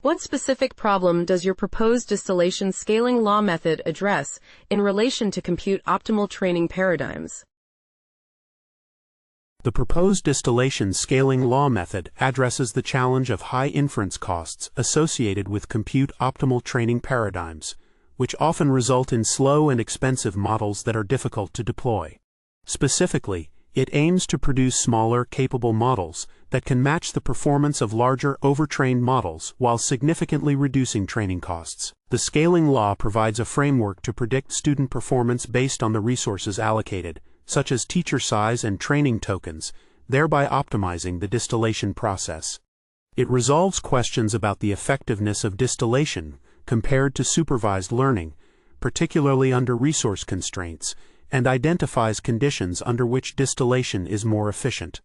What specific problem does your proposed distillation scaling law method address in relation to compute optimal training paradigms? The proposed distillation scaling law method addresses the challenge of high inference costs associated with compute optimal training paradigms, which often result in slow and expensive models that are difficult to deploy. Specifically, it aims to produce smaller, capable models that can match the performance of larger, overtrained models while significantly reducing training costs. The scaling law provides a framework to predict student performance based on the resources allocated, such as teacher size and training tokens, thereby optimizing the distillation process. It resolves questions about the effectiveness of distillation compared to supervised learning, particularly under resource constraints, and identifies conditions under which distillation is more efficient.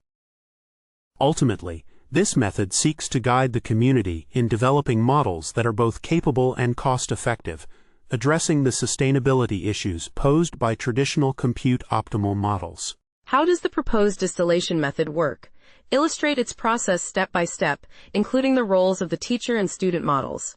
Ultimately, this method seeks to guide the community in developing models that are both capable and cost-effective, addressing the sustainability issues posed by traditional compute optimal models. How does the proposed distillation method work? Illustrate its process step by step, including the roles of the teacher and student models.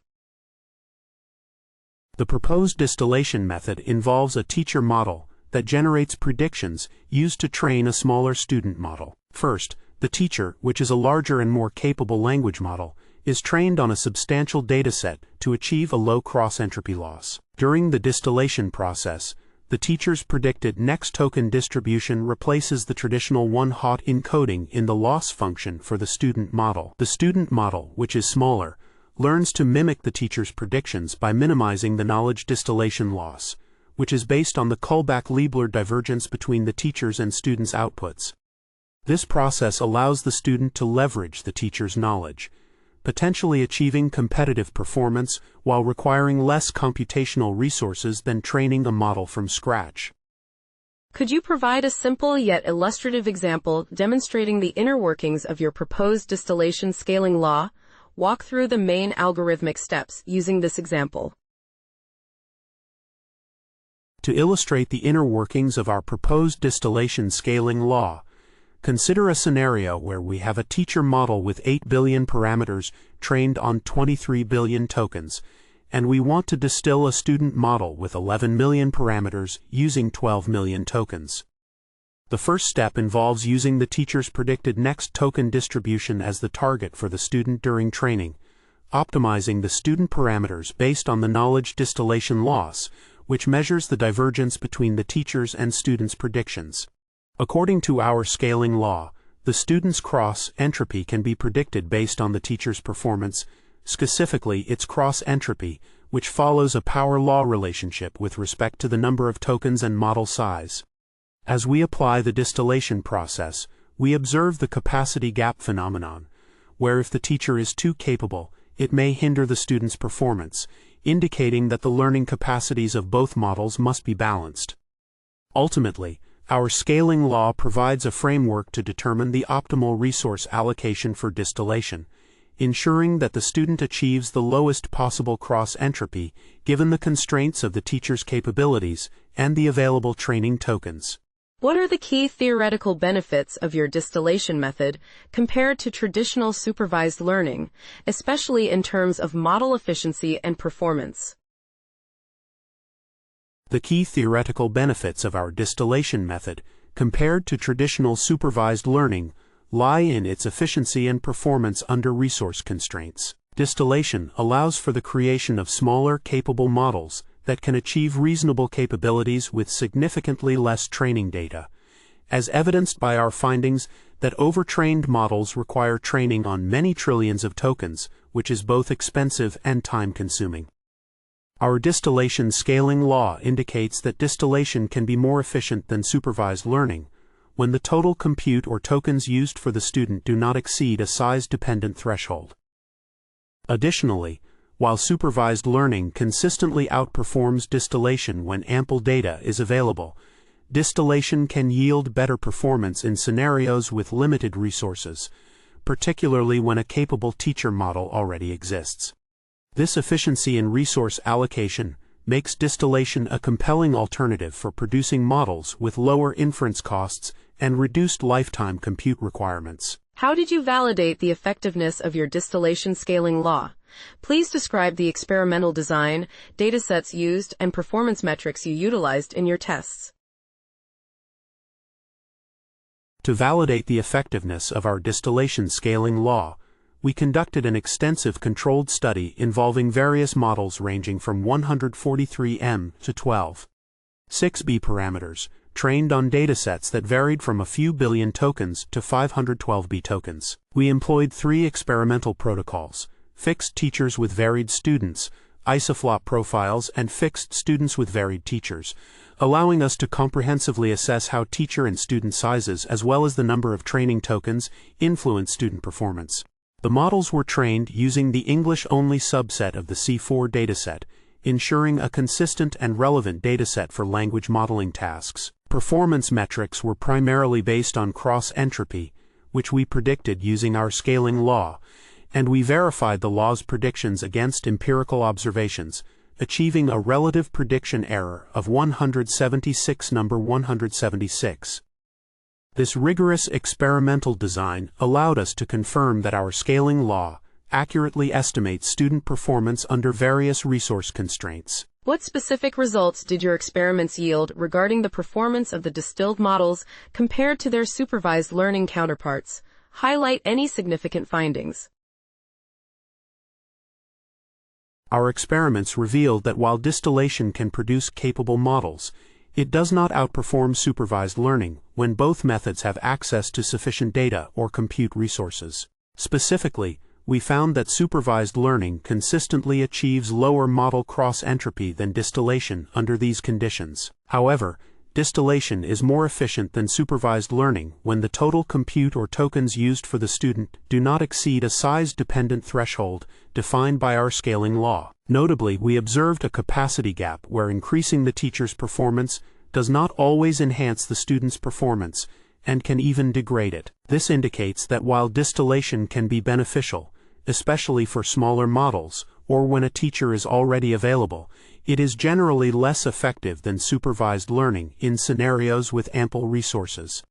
The proposed distillation method involves a teacher model that generates predictions used to train a smaller student model. First, the teacher, which is a larger and more capable language model, is trained on a substantial dataset to achieve a low cross-entropy loss. During the distillation process, the teacher's predicted next token distribution replaces the traditional one-hot encoding in the loss function for the student model. The student model, which is smaller, learns to mimic the teacher's predictions by minimizing the knowledge distillation loss, which is based on the Kullback-Leibler divergence between the teacher's and student's outputs. This process allows the student to leverage the teacher's knowledge, potentially achieving competitive performance while requiring less computational resources than training a model from scratch. Could you provide a simple yet illustrative example demonstrating the inner workings of your proposed distillation scaling law? Walk through the main algorithmic steps using this example. To illustrate the inner workings of our proposed distillation scaling law, consider a scenario where we have a teacher model with 8 billion parameters trained on 23 billion tokens, and we want to distill a student model with 11 million parameters using 12 million tokens. The first step involves using the teacher's predicted next token distribution as the target for the student during training, optimizing the student parameters based on the knowledge distillation loss, which measures the divergence between the teacher's and student's predictions. According to our scaling law, the student's cross-entropy can be predicted based on the teacher's performance, specifically its cross-entropy, which follows a power law relationship with respect to the number of tokens and model size. As we apply the distillation process, we observe the capacity gap phenomenon, where if the teacher is too capable, it may hinder the student's performance, indicating that the learning capacities of both models must be balanced. Ultimately, our scaling law provides a framework to determine the optimal resource allocation for distillation, ensuring that the student achieves the lowest possible cross-entropy given the constraints of the teacher's capabilities and the available training tokens. What are the key theoretical benefits of your distillation method compared to traditional supervised learning, especially in terms of model efficiency and performance? The key theoretical benefits of our distillation method compared to traditional supervised learning lie in its efficiency and performance under resource constraints. Distillation allows for the creation of smaller, capable models that can achieve reasonable capabilities with significantly less training data, as evidenced by our findings that overtrained models require training on many trillions of tokens, which is both expensive and time-consuming. Our distillation scaling law indicates that distillation can be more efficient than supervised learning when the total compute or tokens used for the student do not exceed a size-dependent threshold. Additionally, while supervised learning consistently outperforms distillation when ample data is available, distillation can yield better performance in scenarios with limited resources, particularly when a capable teacher model already exists. This efficiency in resource allocation makes distillation a compelling alternative for producing models with lower inference costs and reduced lifetime compute requirements. How did you validate the effectiveness of your distillation scaling law? Please describe the experimental design, datasets used, and performance metrics you utilized in your tests. To validate the effectiveness of our distillation scaling law, we conducted an extensive controlled study involving various models ranging from 143M to 12.6b parameters, trained on datasets that varied from a few billion tokens to 512B tokens. We employed 3 experimental protocols: fixed teachers with varied students, isoflop profiles, and fixed students with varied teachers, allowing us to comprehensively assess how teacher and student sizes as well as the number of training tokens influence student performance. The models were trained using the English-only subset of the C4 dataset, ensuring a consistent and relevant dataset for language modeling tasks. Performance metrics were primarily based on cross-entropy, which we predicted using our scaling law, and we verified the law's predictions against empirical observations, achieving a relative prediction error of 176 number 176. This rigorous experimental design allowed us to confirm that our scaling law accurately estimates student performance under various resource constraints. What specific results did your experiments yield regarding the performance of the distilled models compared to their supervised learning counterparts? Highlight any significant findings. Our experiments revealed that while distillation can produce capable models, it does not outperform supervised learning when both methods have access to sufficient data or compute resources. Specifically, we found that supervised learning consistently achieves lower model cross-entropy than distillation under these conditions. However, distillation is more efficient than supervised learning when the total compute or tokens used for the student do not exceed a size-dependent threshold defined by our scaling law. Notably, we observed a capacity gap where increasing the teacher's performance does not always enhance the student's performance and can even degrade it. This indicates that while distillation can be beneficial, especially for smaller models or when a teacher is already available, it is generally less effective than supervised learning in scenarios with ample resources.